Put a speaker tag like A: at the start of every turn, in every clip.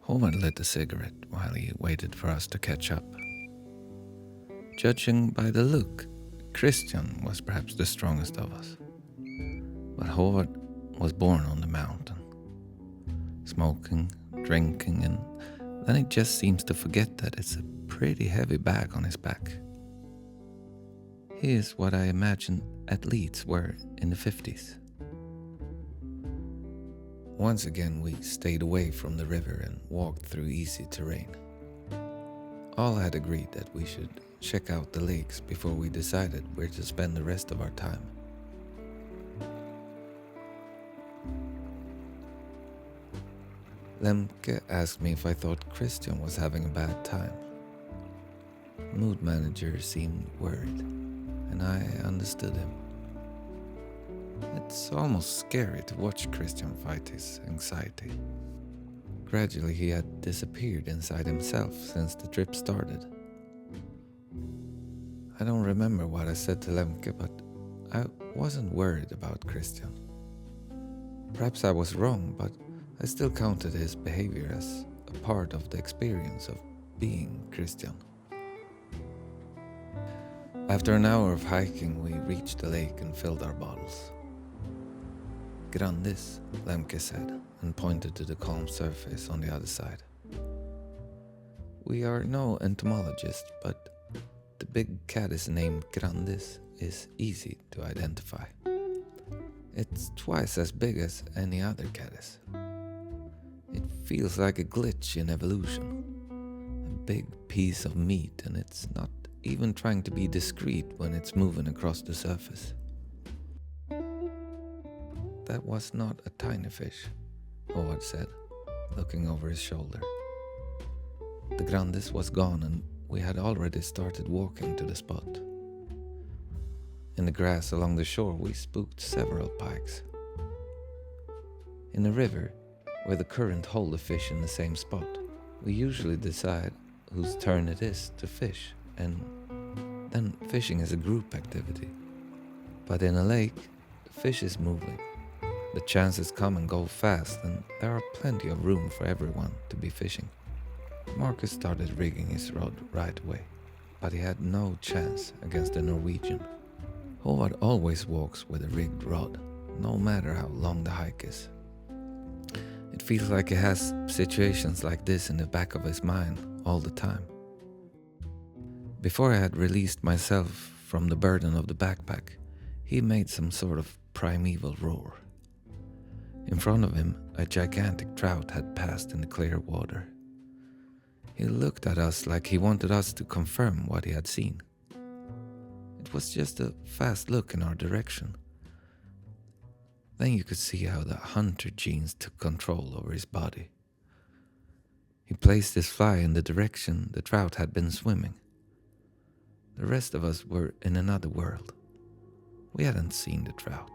A: Howard lit a cigarette while he waited for us to catch up. Judging by the look, Christian was perhaps the strongest of us. But Howard was born on the mountain, smoking, drinking, and then he just seems to forget that it's a pretty heavy bag on his back. He is what I imagine athletes were in the 50s. Once again, we stayed away from the river and walked through easy terrain. All had agreed that we should check out the lakes before we decided where to spend the rest of our time. Lemke asked me if I thought Christian was having a bad time. Mood manager seemed worried, and I understood him. It's almost scary to watch Christian fight his anxiety. Gradually he had disappeared inside himself since the trip started. I don't remember what I said to Lemke, but I wasn't worried about Christian. Perhaps I was wrong, but I still counted his behavior as a part of the experience of being Christian. After an hour of hiking, we reached the lake and filled our bottles. Grandis, Lemke said, and pointed to the calm surface on the other side. We are no entomologists, but the big caddis named Grandis is easy to identify. It's twice as big as any other caddis. It feels like a glitch in evolution. A big piece of meat, and it's not even trying to be discreet when it's moving across the surface. That was not a tiny fish, Howard said, looking over his shoulder. The Grandis was gone and we had already started walking to the spot. In the grass along the shore we spooked several pikes. In the river, where the current hold the fish in the same spot, we usually decide whose turn it is to fish, and then fishing is a group activity. But in a lake, the fish is moving. The chances come and go fast, and there are plenty of room for everyone to be fishing. Marcus started rigging his rod right away, but he had no chance against the Norwegian. Howard always walks with a rigged rod, no matter how long the hike is. It feels like he has situations like this in the back of his mind all the time. Before I had released myself from the burden of the backpack, he made some sort of primeval roar. In front of him, a gigantic trout had passed in the clear water. He looked at us like he wanted us to confirm what he had seen. It was just a fast look in our direction. Then you could see how the hunter genes took control over his body. He placed his fly in the direction the trout had been swimming. The rest of us were in another world. We hadn't seen the trout.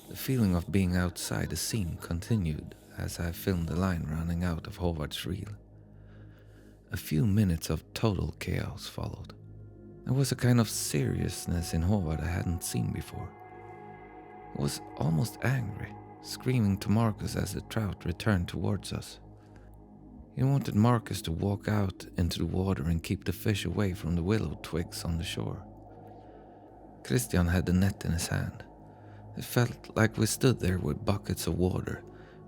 A: The feeling of being outside the scene continued as I filmed the line running out of Howard's reel. A few minutes of total chaos followed. There was a kind of seriousness in Howard I hadn't seen before. He was almost angry, screaming to Marcus as the trout returned towards us. He wanted Marcus to walk out into the water and keep the fish away from the willow twigs on the shore. Christian had the net in his hand. It felt like we stood there with buckets of water,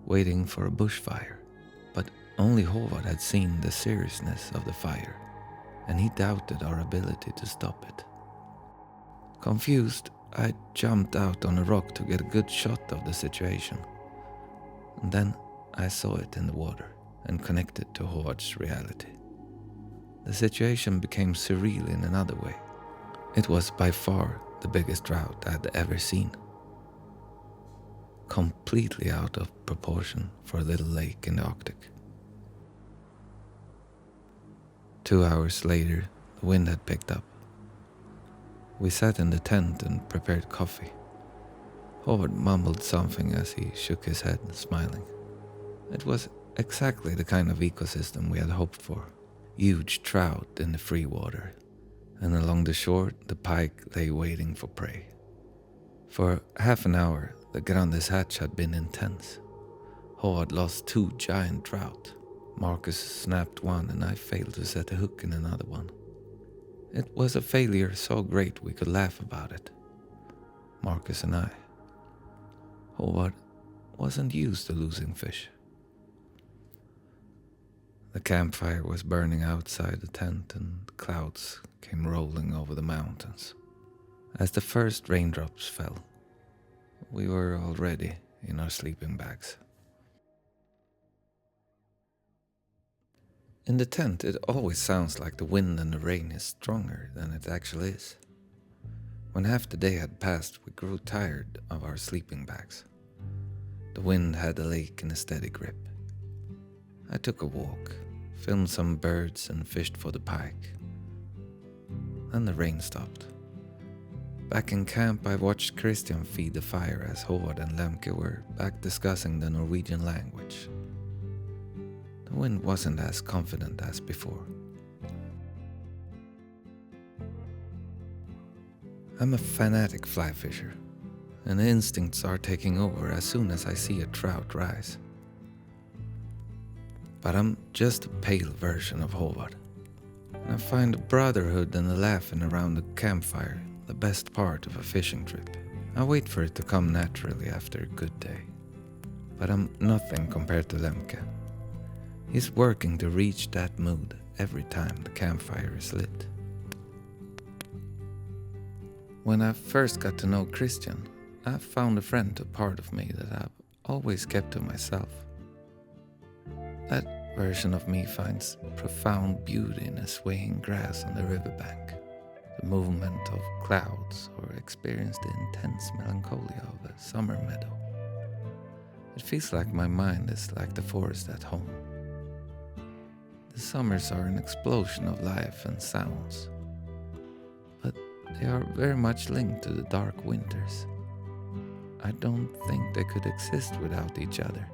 A: waiting for a bushfire. But only Howard had seen the seriousness of the fire, and he doubted our ability to stop it. Confused, I jumped out on a rock to get a good shot of the situation. And then I saw it in the water and connected to Howard's reality. The situation became surreal in another way. It was by far the biggest trout I had ever seen. Completely out of proportion for a little lake in the Arctic. 2 hours later, the wind had picked up. We sat in the tent and prepared coffee. Howard mumbled something as he shook his head, smiling. It was exactly the kind of ecosystem we had hoped for. Huge trout in the free water, and along the shore the pike lay waiting for prey. For half an hour, the Grande's hatch had been intense. Howard lost 2 giant trout. Marcus snapped one and I failed to set a hook in another one. It was a failure so great we could laugh about it. Marcus and I. Howard wasn't used to losing fish. The campfire was burning outside the tent and clouds came rolling over the mountains. As the first raindrops fell, we were already in our sleeping bags. In the tent, it always sounds like the wind and the rain is stronger than it actually is. When half the day had passed, we grew tired of our sleeping bags. The wind had the lake in a steady grip. I took a walk, filmed some birds and fished for the pike. Then the rain stopped. Back in camp, I watched Christian feed the fire as Howard and Lemke were back discussing the Norwegian language. The wind wasn't as confident as before. I'm a fanatic fly fisher, and the instincts are taking over as soon as I see a trout rise. But I'm just a pale version of Howard, and I find the brotherhood and the laughing around the campfire the best part of a fishing trip. I wait for it to come naturally after a good day. But I'm nothing compared to Lemke. He's working to reach that mood every time the campfire is lit. When I first got to know Christian, I found a friend, a part of me that I've always kept to myself. That version of me finds profound beauty in the swaying grass on the riverbank, the movement of clouds, or experience the intense melancholia of a summer meadow. It feels like my mind is like the forest at home. The summers are an explosion of life and sounds, but they are very much linked to the dark winters. I don't think they could exist without each other.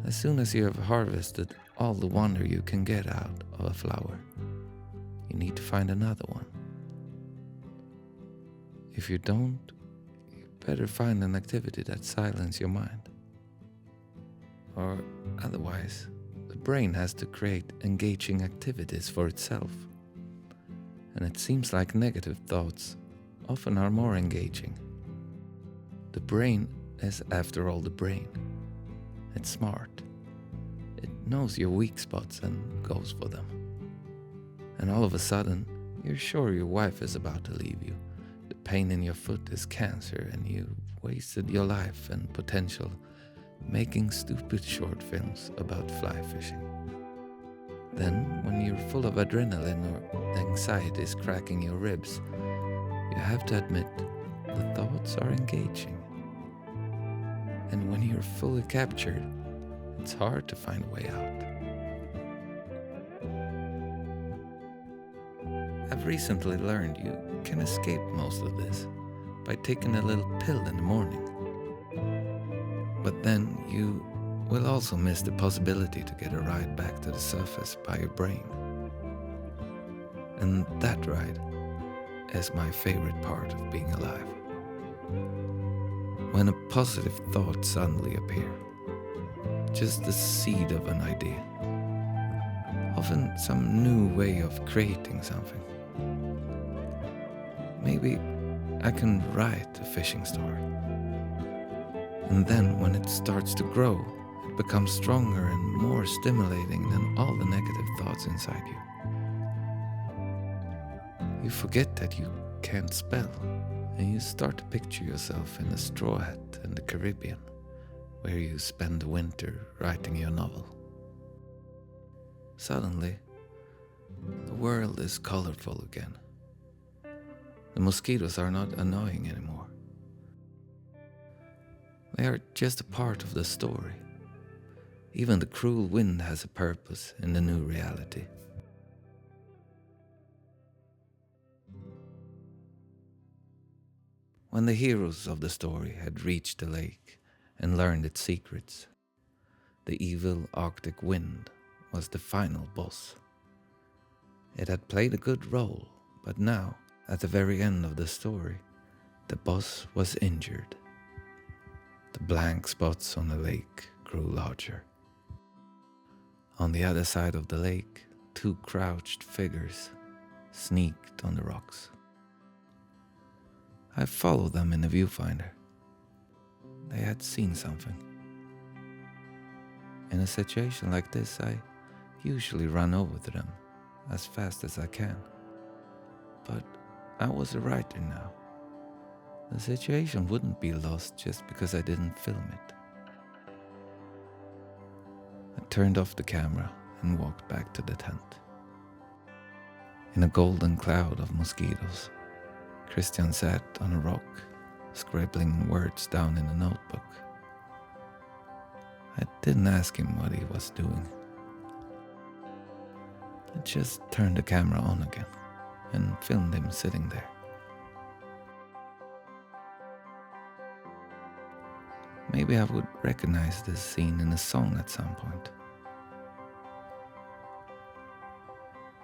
A: As soon as you have harvested all the wonder you can get out of a flower, you need to find another one. If you don't, you better find an activity that silences your mind. Or otherwise, the brain has to create engaging activities for itself. And it seems like negative thoughts often are more engaging. The brain is, after all, the brain. It's smart. It knows your weak spots and goes for them. And all of a sudden, you're sure your wife is about to leave you. The pain in your foot is cancer and you've wasted your life and potential making stupid short films about fly fishing. Then, when you're full of adrenaline or the anxiety is cracking your ribs, you have to admit the thoughts are engaging. And when you're fully captured, it's hard to find a way out. I've recently learned you can escape most of this by taking a little pill in the morning. But then you will also miss the possibility to get a ride back to the surface by your brain. And that ride is my favorite part of being alive. When a positive thought suddenly appears, just the seed of an idea, often some new way of creating something. Maybe I can write a fishing story. And then when it starts to grow, it becomes stronger and more stimulating than all the negative thoughts inside you. You forget that you can't spell, and you start to picture yourself in a straw hat in the Caribbean, where you spend the winter writing your novel. Suddenly, the world is colorful again. The mosquitoes are not annoying anymore. They are just a part of the story. Even the cruel wind has a purpose in the new reality. When the heroes of the story had reached the lake and learned its secrets, the evil Arctic wind was the final boss. It had played a good role, but now, at the very end of the story, The boss was injured. The blank spots on the lake grew larger. On the other side of the lake, two crouched figures sneaked on the rocks. I followed them in the viewfinder. They had seen something. In a situation like this, I usually run over to them as fast as I can. But I was a writer now. The situation wouldn't be lost just because I didn't film it. I turned off the camera and walked back to the tent. In a golden cloud of mosquitoes, Christian sat on a rock, scribbling words down in a notebook. I didn't ask him what he was doing. I just turned the camera on again and filmed him sitting there. Maybe I would recognize this scene in a song at some point.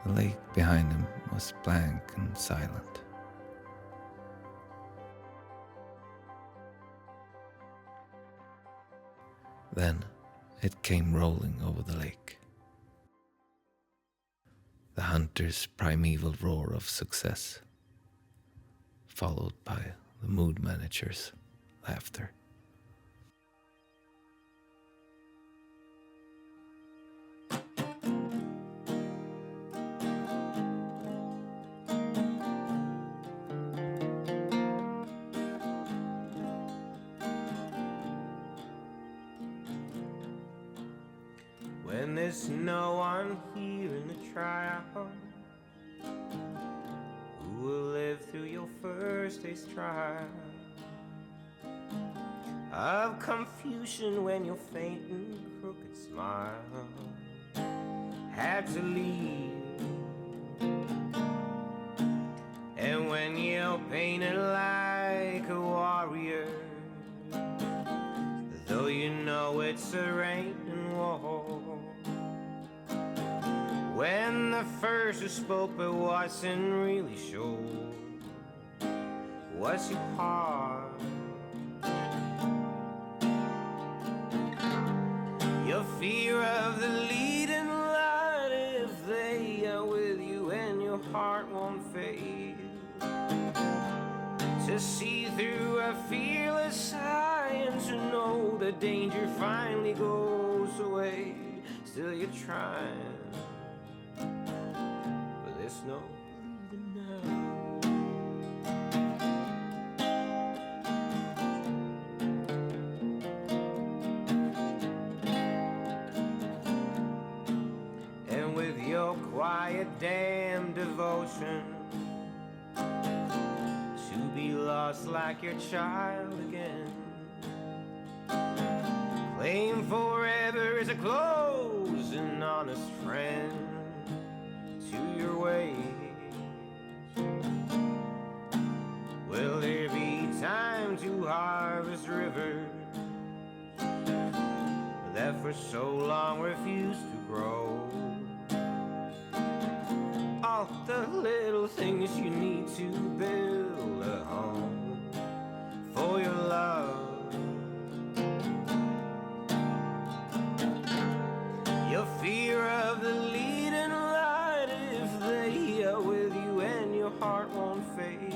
A: The lake behind him was blank and silent. Then it came rolling over the lake. The hunter's primeval roar of success, followed by the mood manager's laughter.
B: When there's no one here in the trial, who will live through your first day's trial of confusion when your faint and crooked smile had to leave, and when you're painted like a warrior, though you know it's a raining war. When the first who spoke but wasn't really sure, was your heart? Your fear of the leading light, if they are with you and your heart won't fade, to see through a fearless eye and to know the danger finally goes away. Still you're trying, but there's no leaving now. And with your quiet damn devotion to be lost like your child again, claim forever as a close and honest friend to your ways. Will there be time to harvest rivers that for so long refuse to grow? All the little things you need to build a home for your love. Your fear of the leading light, if they are with you and your heart won't fade,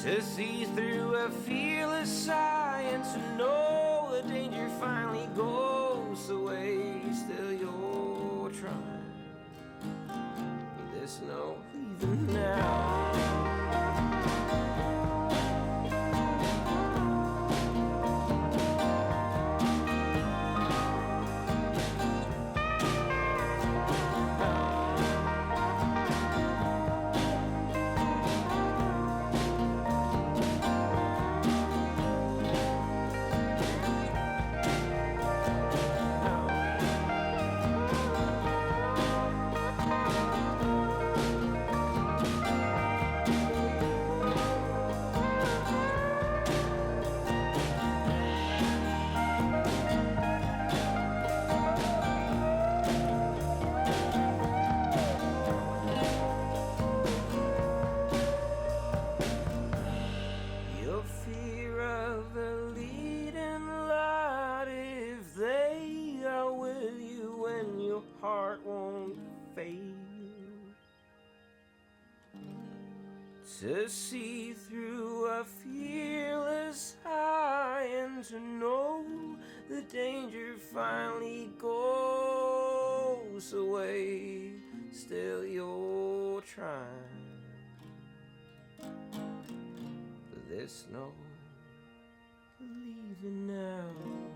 B: to see through a fearless eye and to know the danger finally goes away. Still you're trying, but there's no leaving now. to see through a fearless eye and to know the danger finally goes away. Still you're trying, but there's no leaving now.